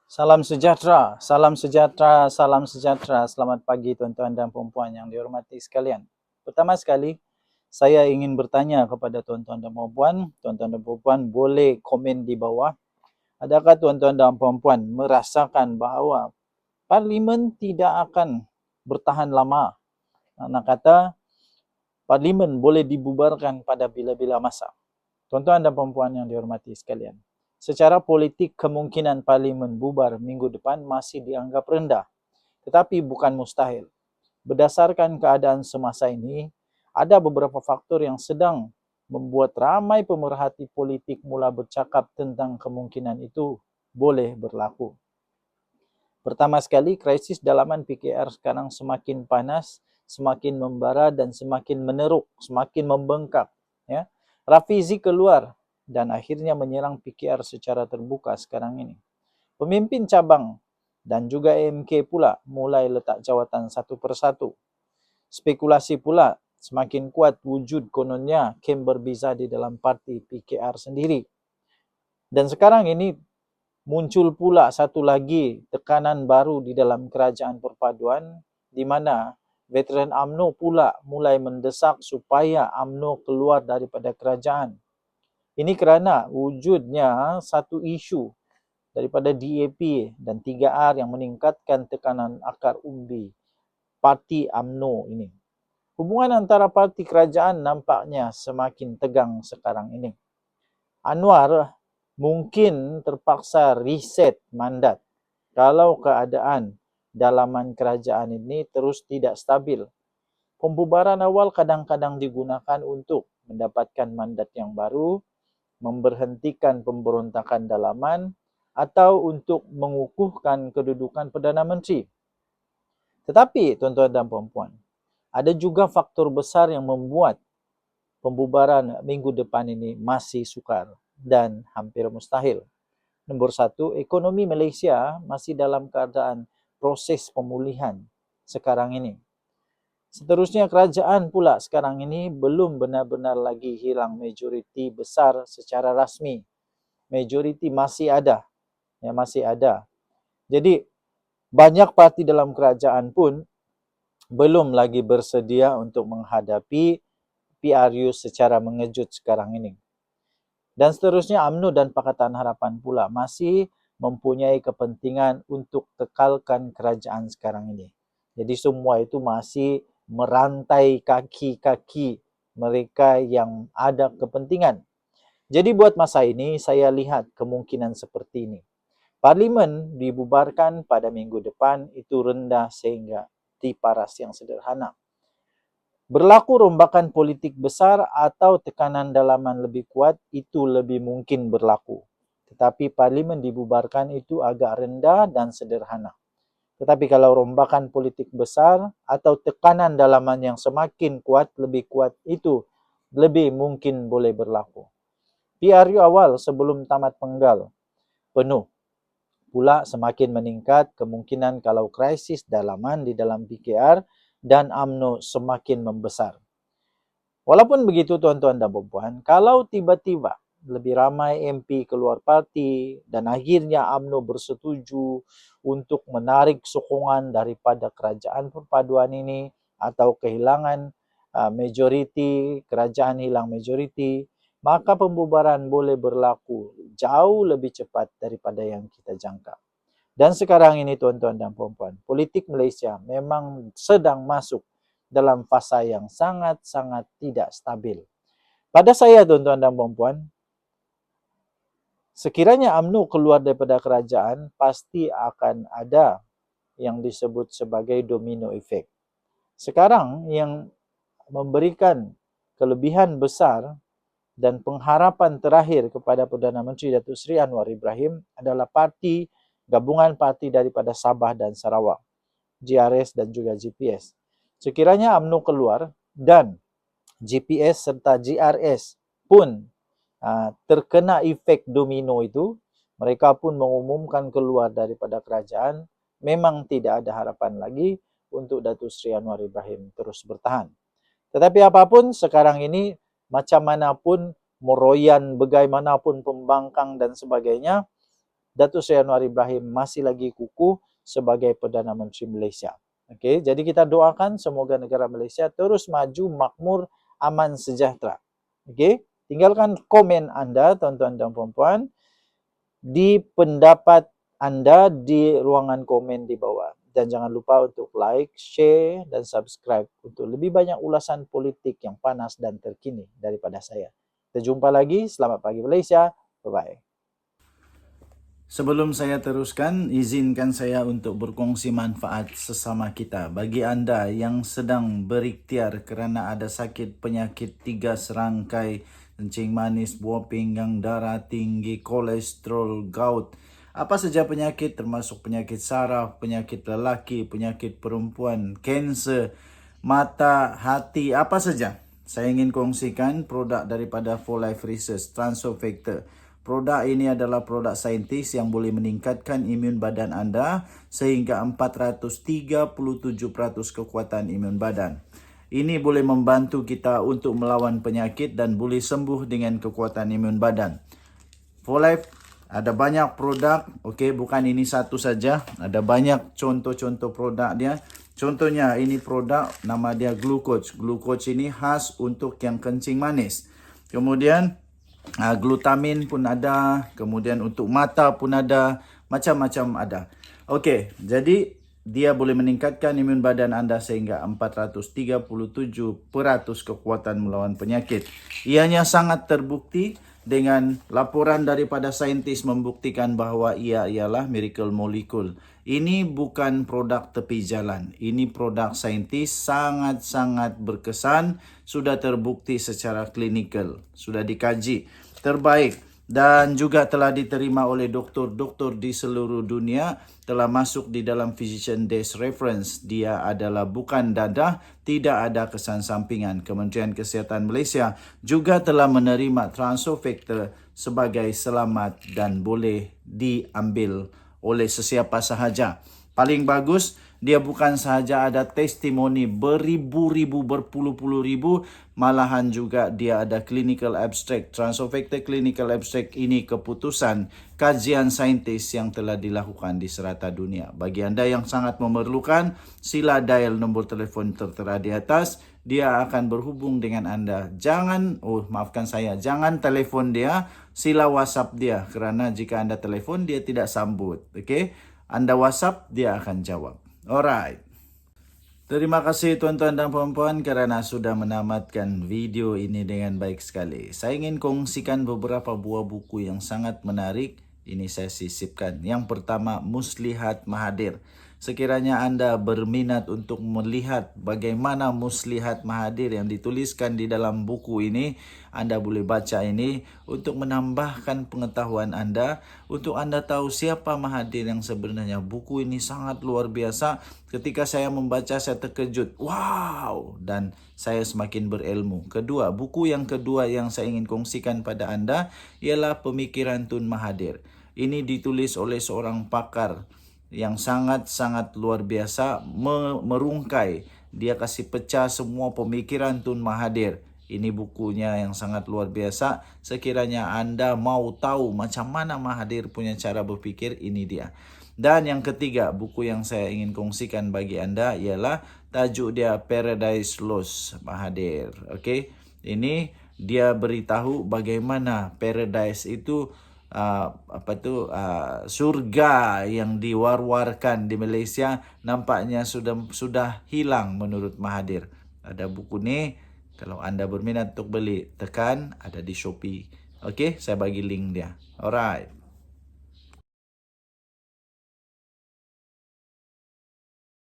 Salam sejahtera, salam sejahtera, salam sejahtera. Selamat pagi tuan-tuan dan puan-puan yang dihormati sekalian. Pertama sekali, saya ingin bertanya kepada tuan-tuan dan puan-puan boleh komen di bawah. Adakah tuan-tuan dan puan-puan merasakan bahawa parlimen tidak akan bertahan lama? Nak kata, parlimen boleh dibubarkan pada bila-bila masa. Tuan-tuan dan puan-puan yang dihormati sekalian, secara politik kemungkinan parlimen bubar minggu depan masih dianggap rendah, tetapi bukan mustahil. Berdasarkan keadaan semasa ini, ada beberapa faktor yang sedang membuat ramai pemerhati politik mula bercakap tentang kemungkinan itu boleh berlaku. Pertama sekali, krisis dalaman PKR sekarang semakin panas, semakin membara dan semakin meneruk, semakin membengkak. Ya. Rafizi keluar dan akhirnya menyerang PKR secara terbuka sekarang ini. Pemimpin cabang dan juga AMK pula mulai letak jawatan satu persatu. Spekulasi pula semakin kuat wujud kononnya kem berbeza di dalam parti PKR sendiri. Dan sekarang ini muncul pula satu lagi tekanan baru di dalam kerajaan perpaduan di mana veteran UMNO pula mulai mendesak supaya UMNO keluar daripada kerajaan. Ini kerana wujudnya satu isu daripada DAP dan 3R yang meningkatkan tekanan akar umbi parti UMNO ini. Hubungan antara parti kerajaan nampaknya semakin tegang sekarang ini. Anwar mungkin terpaksa reset mandat kalau keadaan dalaman kerajaan ini terus tidak stabil. Pembubaran awal kadang-kadang digunakan untuk mendapatkan mandat yang baru, memberhentikan pemberontakan dalaman, atau untuk mengukuhkan kedudukan Perdana Menteri. Tetapi, tuan-tuan dan puan-puan, ada juga faktor besar yang membuat pembubaran minggu depan ini masih sukar dan hampir mustahil. Nombor satu, ekonomi Malaysia masih dalam keadaan proses pemulihan sekarang ini. Seterusnya, kerajaan pula sekarang ini belum benar-benar lagi hilang majoriti besar secara rasmi. Majoriti masih ada. Ya, masih ada. Jadi, banyak parti dalam kerajaan pun belum lagi bersedia untuk menghadapi PRU secara mengejut sekarang ini. Dan seterusnya, UMNO dan Pakatan Harapan pula masih mempunyai kepentingan untuk kekalkan kerajaan sekarang ini. Jadi semua itu masih merantai kaki-kaki mereka yang ada kepentingan. Jadi buat masa ini, saya lihat kemungkinan seperti ini. Parlimen dibubarkan pada minggu depan itu rendah sehingga di paras yang sederhana. Berlaku rombakan politik besar atau tekanan dalaman lebih kuat itu lebih mungkin berlaku. Tetapi parlimen dibubarkan itu agak rendah dan sederhana. Tetapi kalau rombakan politik besar atau tekanan dalaman yang semakin kuat, lebih kuat itu lebih mungkin boleh berlaku. PRU awal sebelum tamat penggal penuh. Pula semakin meningkat kemungkinan kalau krisis dalaman di dalam PKR dan UMNO semakin membesar. Walaupun begitu tuan-tuan dan puan-puan, kalau tiba-tiba lebih ramai MP keluar parti dan akhirnya UMNO bersetuju untuk menarik sokongan daripada kerajaan perpaduan ini atau kehilangan majoriti, kerajaan hilang majoriti, maka pembubaran boleh berlaku jauh lebih cepat daripada yang kita jangka. Dan sekarang ini tuan-tuan dan puan-puan, politik Malaysia memang sedang masuk dalam fasa yang sangat-sangat tidak stabil. Pada saya tuan-tuan dan puan-puan, sekiranya UMNO keluar daripada kerajaan, pasti akan ada yang disebut sebagai domino effect. Sekarang yang memberikan kelebihan besar dan pengharapan terakhir kepada Perdana Menteri Datuk Seri Anwar Ibrahim adalah gabungan parti daripada Sabah dan Sarawak, GRS dan juga GPS. Sekiranya UMNO keluar dan GPS serta GRS pun terkena efek domino itu, mereka pun mengumumkan keluar daripada kerajaan, memang tidak ada harapan lagi untuk Datuk Seri Anwar Ibrahim terus bertahan. Tetapi apapun sekarang ini, macam manapun meroyan, bagaimanapun pembangkang dan sebagainya, Datuk Seri Anwar Ibrahim masih lagi kukuh sebagai Perdana Menteri Malaysia. Okey, jadi kita doakan semoga negara Malaysia terus maju, makmur, aman, sejahtera. Okey, tinggalkan komen anda, tuan-tuan dan puan-puan, di pendapat anda di ruangan komen di bawah. Dan jangan lupa untuk like, share dan subscribe untuk lebih banyak ulasan politik yang panas dan terkini daripada saya. Kita jumpa lagi. Selamat pagi Malaysia. Bye-bye. Sebelum saya teruskan, izinkan saya untuk berkongsi manfaat sesama kita. Bagi anda yang sedang berikhtiar kerana ada sakit penyakit 3 serangkai, kencing manis, buah pinggang, darah tinggi, kolesterol, gout, apa saja penyakit termasuk penyakit saraf, penyakit lelaki, penyakit perempuan, kanser, mata, hati, apa saja. Saya ingin kongsikan produk daripada 4Life Research, Transfer Factor. Produk ini adalah produk saintis yang boleh meningkatkan imun badan anda sehingga 437% kekuatan imun badan. Ini boleh membantu kita untuk melawan penyakit dan boleh sembuh dengan kekuatan imun badan. 4Life ada banyak produk, okey, bukan ini satu saja, ada banyak contoh-contoh produk dia. Contohnya ini produk nama dia Glucoach. Glucoach ini khas untuk yang kencing manis. Kemudian glutamin pun ada, kemudian untuk mata pun ada, macam-macam ada. Okey, jadi dia boleh meningkatkan imun badan anda sehingga 437% kekuatan melawan penyakit. Ianya sangat terbukti dengan laporan daripada saintis membuktikan bahawa ia ialah miracle molecule. Ini bukan produk tepi jalan. Ini produk saintis sangat-sangat berkesan, sudah terbukti secara klinikal, sudah dikaji, terbaik dan juga telah diterima oleh doktor-doktor di seluruh dunia, telah masuk di dalam Physician Desk Reference. Dia adalah bukan dadah, tidak ada kesan sampingan. Kementerian Kesihatan Malaysia juga telah menerima Transfer Factor sebagai selamat dan boleh diambil oleh sesiapa sahaja. Paling bagus, dia bukan sahaja ada testimoni beribu-ribu, berpuluh-puluh ribu, malahan juga dia ada clinical abstract. Transfer Factor clinical abstract ini keputusan kajian saintis yang telah dilakukan di serata dunia. Bagi anda yang sangat memerlukan, sila dial nombor telefon tertera di atas. Dia akan berhubung dengan anda. Jangan telefon dia, sila WhatsApp dia. Kerana jika anda telefon, dia tidak sambut. Okey? Anda WhatsApp, dia akan jawab. Alright. Terima kasih tuan-tuan dan puan-puan kerana sudah menamatkan video ini dengan baik sekali. Saya ingin kongsikan beberapa buah buku yang sangat menarik. Ini saya sisipkan. Yang pertama, Muslihat Mahathir. Sekiranya anda berminat untuk melihat bagaimana Muslihat Mahathir yang dituliskan di dalam buku ini, anda boleh baca ini untuk menambahkan pengetahuan anda, untuk anda tahu siapa Mahathir yang sebenarnya. Buku ini sangat luar biasa. Ketika saya membaca, saya terkejut. Wow! Dan saya semakin berilmu. Kedua, buku yang kedua yang saya ingin kongsikan pada anda ialah Pemikiran Tun Mahathir. Ini ditulis oleh seorang pakar yang sangat-sangat luar biasa, merungkai. Dia kasih pecah semua pemikiran Tun Mahathir. Ini bukunya yang sangat luar biasa. Sekiranya anda mau tahu macam mana Mahathir punya cara berfikir, ini dia. Dan yang ketiga, buku yang saya ingin kongsikan bagi anda ialah tajuk dia Paradise Lost Mahathir. Okey, ini dia beritahu bagaimana paradise itu surga yang diwar-warkan di Malaysia nampaknya sudah hilang menurut Mahathir. Ada buku ni, kalau anda berminat untuk beli, tekan, ada di Shopee. Okey, saya bagi link dia. Alright.